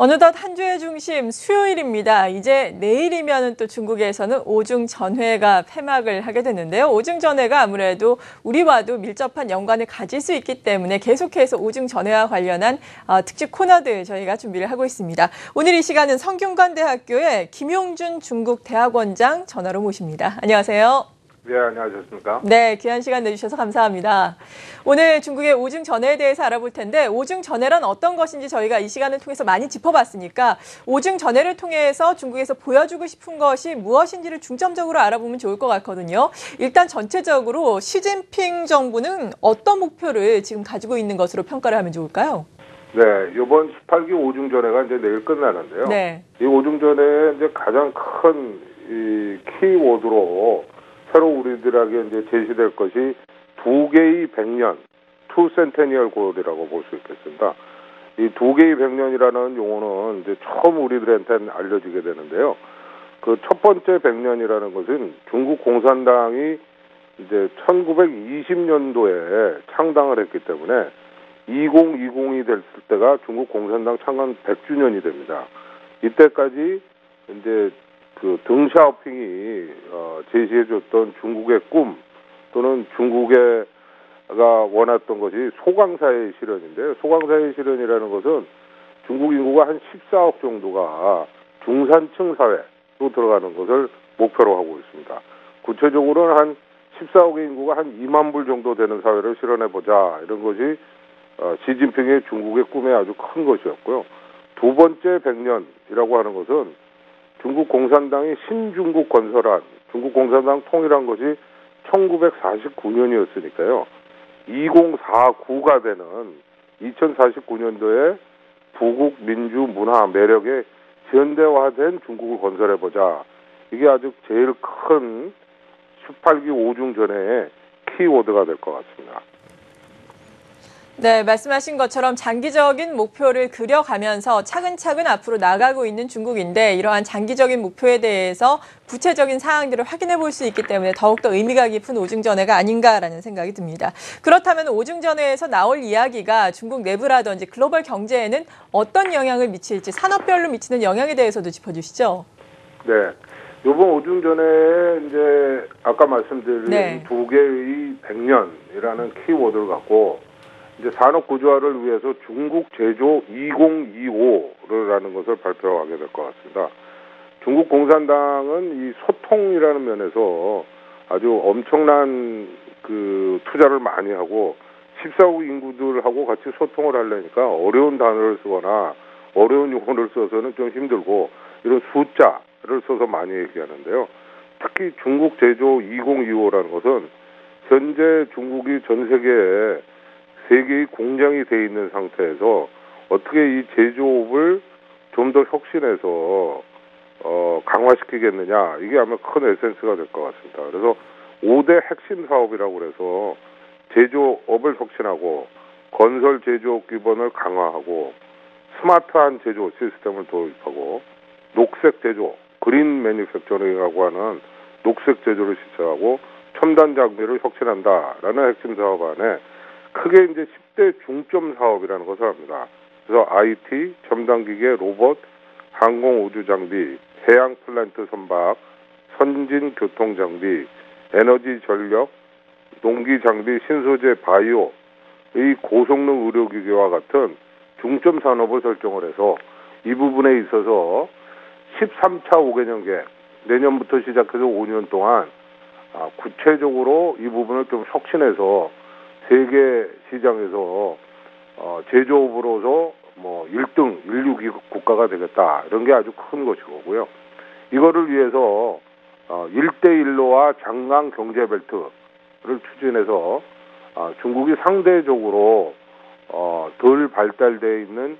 어느덧 한 주의 중심 수요일입니다. 이제 내일이면 또 중국에서는 오중전회가 폐막을 하게 됐는데요. 오중전회가 아무래도 우리와도 밀접한 연관을 가질 수 있기 때문에 계속해서 오중전회와 관련한 특집 코너들 저희가 준비를 하고 있습니다. 오늘 이 시간은 성균관대학교의 김용준 중국 대학원장 전화로 모십니다. 안녕하세요. 네, 안녕하셨습니까? 네, 귀한 시간 내주셔서 감사합니다. 오늘 중국의 오중전회에 대해서 알아볼 텐데 오중전회란 어떤 것인지 저희가 이 시간을 통해서 많이 짚어봤으니까 오중전회를 통해서 중국에서 보여주고 싶은 것이 무엇인지를 중점적으로 알아보면 좋을 것 같거든요. 일단 전체적으로 시진핑 정부는 어떤 목표를 지금 가지고 있는 것으로 평가를 하면 좋을까요? 네, 이번 18기 오중전회가 이제 내일 끝나는데요. 네. 이 오중전회의 이제 가장 큰 이 키워드로 새로 우리들에게 이제 제시될 것이 두 개의 100년, 투 센테니얼 골이라고 볼 수 있겠습니다. 이 두 개의 100년이라는 용어는 이제 처음 우리들한테 알려지게 되는데요. 그 첫 번째 100년이라는 것은 중국 공산당이 이제 1920년도에 창당을 했기 때문에 2020이 됐을 때가 중국 공산당 창간 100주년이 됩니다. 이때까지 이제 그 덩샤오핑이 제시해줬던 중국의 꿈 또는 중국가 원했던 것이 소강사회 실현인데요. 소강사회 실현이라는 것은 중국 인구가 한 14억 정도가 중산층 사회로 들어가는 것을 목표로 하고 있습니다. 구체적으로는 한 14억의 인구가 한 2만 불 정도 되는 사회를 실현해보자, 이런 것이 시진핑의 중국의 꿈의 아주 큰 것이었고요. 두 번째 100년이라고 하는 것은 중국 공산당이 신중국 건설한 중국 공산당 통일한 것이 1949년이었으니까요. 2049가 되는 2049년도에 부국 민주 문화 매력의 현대화된 중국을 건설해보자. 이게 아주 제일 큰 18기 오중전회의 키워드가 될 것 같습니다. 네, 말씀하신 것처럼 장기적인 목표를 그려가면서 차근차근 앞으로 나가고 있는 중국인데 이러한 장기적인 목표에 대해서 구체적인 사항들을 확인해 볼 수 있기 때문에 더욱더 의미가 깊은 오중전회가 아닌가라는 생각이 듭니다. 그렇다면 오중전회에서 나올 이야기가 중국 내부라든지 글로벌 경제에는 어떤 영향을 미칠지 산업별로 미치는 영향에 대해서도 짚어주시죠. 네. 이번 오중전회에 이제 아까 말씀드린 네. 두 개의 100년이라는 키워드를 갖고 이제 산업 구조화를 위해서 중국 제조 2025라는 것을 발표하게 될 것 같습니다. 중국 공산당은 이 소통이라는 면에서 아주 엄청난 그 투자를 많이 하고 14억 인구들하고 같이 소통을 하려니까 어려운 단어를 쓰거나 어려운 용어를 써서는 좀 힘들고 이런 숫자를 써서 많이 얘기하는데요. 특히 중국 제조 2025라는 것은 현재 중국이 전 세계에 세 개의 공장이 돼 있는 상태에서 어떻게 이 제조업을 좀 더 혁신해서 강화시키겠느냐, 이게 아마 큰 에센스가 될 것 같습니다. 그래서 5대 핵심 사업이라고 그래서 제조업을 혁신하고 건설 제조업 기반을 강화하고 스마트한 제조 시스템을 도입하고 녹색 제조, 그린 매니팩처링이라고 하는 녹색 제조를 실천하고 첨단 장비를 혁신한다라는 핵심 사업 안에 크게 이제 10대 중점 사업이라는 것을 합니다. 그래서 IT, 첨단기계, 로봇, 항공우주장비, 해양 플랜트 선박, 선진 교통장비, 에너지 전력, 농기장비, 신소재, 바이오, 이 고성능 의료기기와 같은 중점 산업을 설정을 해서 이 부분에 있어서 13차 5개년 계획, 내년부터 시작해서 5년 동안 구체적으로 이 부분을 좀 혁신해서 세계 시장에서 제조업으로서 뭐 1등 인류 국가가 되겠다, 이런 게 아주 큰 것이고요. 이거를 위해서 1대1로와 장강 경제 벨트를 추진해서 중국이 상대적으로 덜 발달되어 있는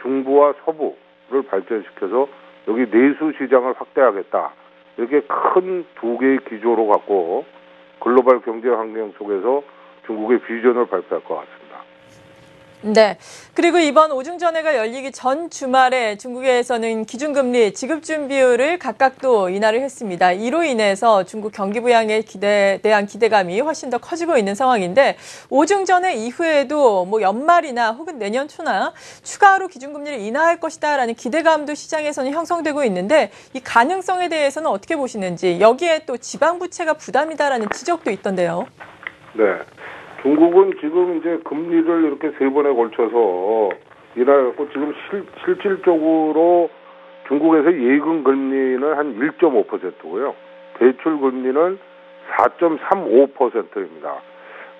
중부와 서부를 발전시켜서 여기 내수 시장을 확대하겠다, 이렇게 큰 두 개의 기조로 갖고 글로벌 경제 환경 속에서 중국의 비전을 발표할 것 같습니다. 네. 그리고 이번 오중전회가 열리기 전 주말에 중국에서는 기준금리 지급준 비율을 각각 또 인하를 했습니다. 이로 인해서 중국 경기 부양에 대한 기대감이 훨씬 더 커지고 있는 상황인데 오중전회 이후에도 뭐 연말이나 혹은 내년 초나 추가로 기준금리를 인하할 것이다라는 기대감도 시장에서는 형성되고 있는데 이 가능성에 대해서는 어떻게 보시는지 여기에 또 지방부채가 부담이다라는 지적도 있던데요. 네. 중국은 지금 이제 금리를 이렇게 세 번에 걸쳐서 인하했고 지금 실질적으로 중국에서 예금 금리는 한 1.5%고요. 대출 금리는 4.35%입니다.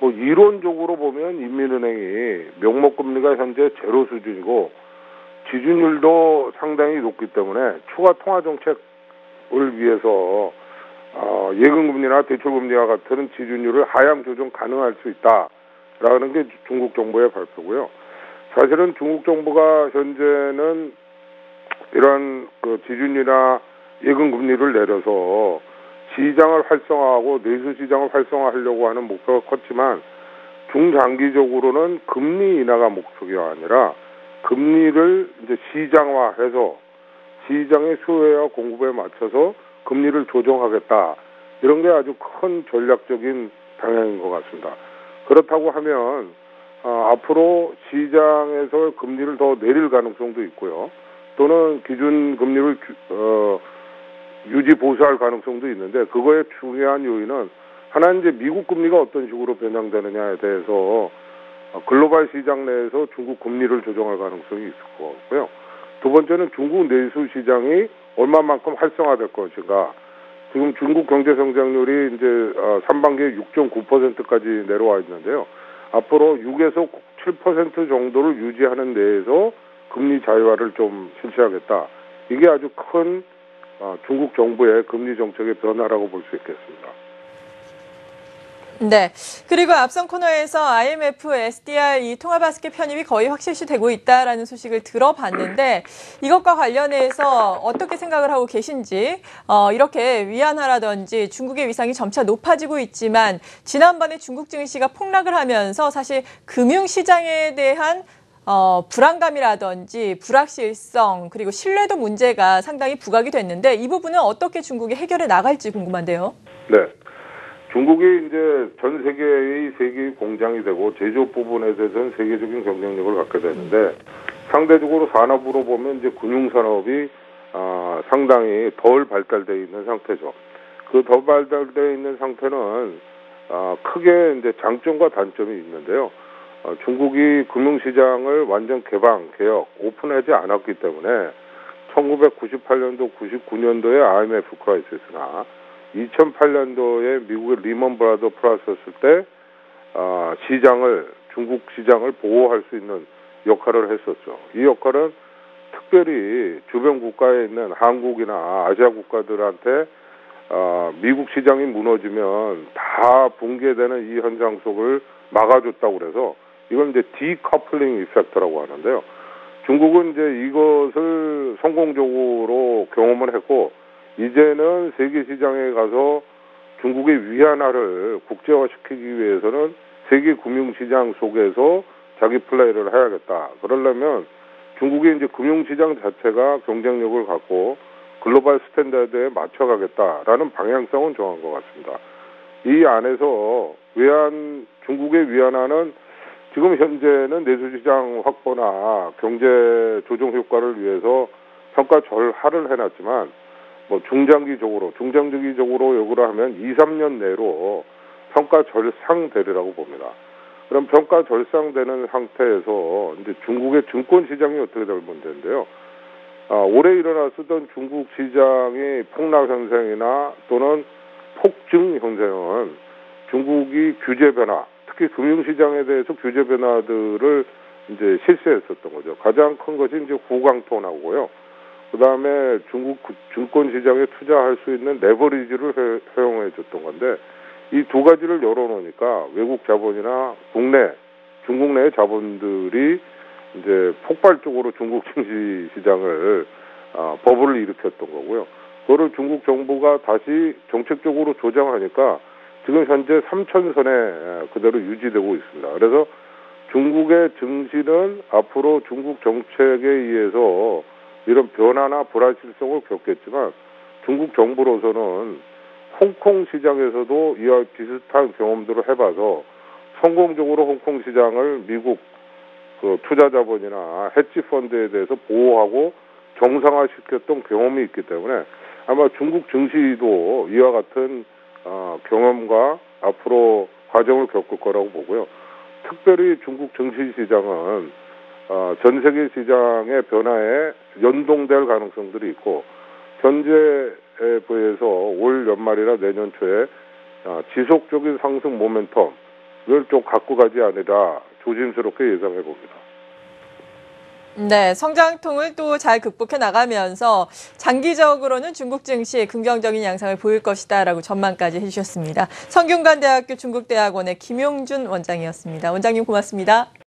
뭐 이론적으로 보면 인민은행이 명목 금리가 현재 제로 수준이고 지준율도 상당히 높기 때문에 추가 통화 정책을 위해서 예금금리나 대출금리와 같은 지준율을 하향 조정 가능할 수 있다라는 게 중국 정부의 발표고요. 사실은 중국 정부가 현재는 이런 그 지준이나 예금금리를 내려서 시장을 활성화하고 내수 시장을 활성화하려고 하는 목표가 컸지만 중장기적으로는 금리 인하가 목적이 아니라 금리를 이제 시장화해서 시장의 수요와 공급에 맞춰서 금리를 조정하겠다. 이런 게 아주 큰 전략적인 방향인 것 같습니다. 그렇다고 하면 앞으로 시장에서 금리를 더 내릴 가능성도 있고요. 또는 기준 금리를 유지 보수할 가능성도 있는데 그거의 중요한 요인은 하나 이제 미국 금리가 어떤 식으로 변형되느냐에 대해서 글로벌 시장 내에서 중국 금리를 조정할 가능성이 있을 것 같고요. 두 번째는 중국 내수 시장이 얼마만큼 활성화될 것인가. 지금 중국 경제 성장률이 이제 3반기에 6.9%까지 내려와 있는데요. 앞으로 6에서 7% 정도를 유지하는 데에서 금리 자유화를 좀 실시하겠다. 이게 아주 큰 중국 정부의 금리 정책의 변화라고 볼 수 있겠습니다. 네. 그리고 앞선 코너에서 IMF, SDR 이 통화바스켓 편입이 거의 확실시되고 있다라는 소식을 들어봤는데 이것과 관련해서 어떻게 생각을 하고 계신지 이렇게 위안화라든지 중국의 위상이 점차 높아지고 있지만 지난번에 중국 증시가 폭락을 하면서 사실 금융시장에 대한 불안감이라든지 불확실성 그리고 신뢰도 문제가 상당히 부각이 됐는데 이 부분은 어떻게 중국이 해결해 나갈지 궁금한데요. 네. 중국이 이제 전 세계의 세계 공장이 되고 제조업 부분에 대해서는 세계적인 경쟁력을 갖게 되는데 상대적으로 산업으로 보면 이제 금융산업이 상당히 덜 발달되어 있는 상태죠. 그 덜 발달되어 있는 상태는 크게 이제 장점과 단점이 있는데요. 중국이 금융시장을 완전 개혁, 오픈하지 않았기 때문에 1998년도, 99년도에 IMF 크라이시스나 2008년도에 미국의 리먼 브라더 플러스였을 때 중국 시장을 보호할 수 있는 역할을 했었죠. 이 역할은 특별히 주변 국가에 있는 한국이나 아시아 국가들한테 미국 시장이 무너지면 다 붕괴되는 이 현상 속을 막아줬다고 그래서 이건 이제 디커플링 이펙트라고 하는데요. 중국은 이제 이것을 성공적으로 경험을 했고 이제는 세계 시장에 가서 중국의 위안화를 국제화시키기 위해서는 세계 금융시장 속에서 자기 플레이를 해야겠다. 그러려면 중국의 이제 금융시장 자체가 경쟁력을 갖고 글로벌 스탠다드에 맞춰가겠다라는 방향성은 정한 것 같습니다. 이 안에서 중국의 위안화는 지금 현재는 내수시장 확보나 경제 조정 효과를 위해서 평가 절하를 해놨지만 뭐 중장기적으로 역으로 하면 2, 3년 내로 평가 절상되리라고 봅니다. 그럼 평가 절상되는 상태에서 이제 중국의 증권 시장이 어떻게 될 문제인데요. 올해 일어났었던 중국 시장의 폭락 현상이나 또는 폭증 현상은 중국이 규제 변화, 특히 금융시장에 대해서 규제 변화들을 이제 실시했었던 거죠. 가장 큰 것이 이제 후광통하고요. 그 다음에 중국 증권 시장에 투자할 수 있는 레버리지를 허용해 줬던 건데 이 두 가지를 열어놓으니까 외국 자본이나 중국 내의 자본들이 이제 폭발적으로 중국 증시 시장을 버블을 일으켰던 거고요. 그거를 중국 정부가 다시 정책적으로 조정하니까 지금 현재 3,000선에 그대로 유지되고 있습니다. 그래서 중국의 증시는 앞으로 중국 정책에 의해서 이런 변화나 불확실성을 겪겠지만 중국 정부로서는 홍콩 시장에서도 이와 비슷한 경험들을 해봐서 성공적으로 홍콩 시장을 미국 투자 자본이나 헤지 펀드에 대해서 보호하고 정상화시켰던 경험이 있기 때문에 아마 중국 증시도 이와 같은 경험과 앞으로 과정을 겪을 거라고 보고요. 특별히 중국 증시 시장은 전 세계 시장의 변화에 연동될 가능성들이 있고 현재에 비해서 올 연말이나 내년 초에 지속적인 상승 모멘텀을 좀 갖고 가지 않으라 조심스럽게 예상해 봅니다. 네, 성장통을 또 잘 극복해 나가면서 장기적으로는 중국 증시에 긍정적인 양상을 보일 것이다라고 전망까지 해주셨습니다. 성균관대학교 중국대학원의 김용준 원장이었습니다. 원장님 고맙습니다.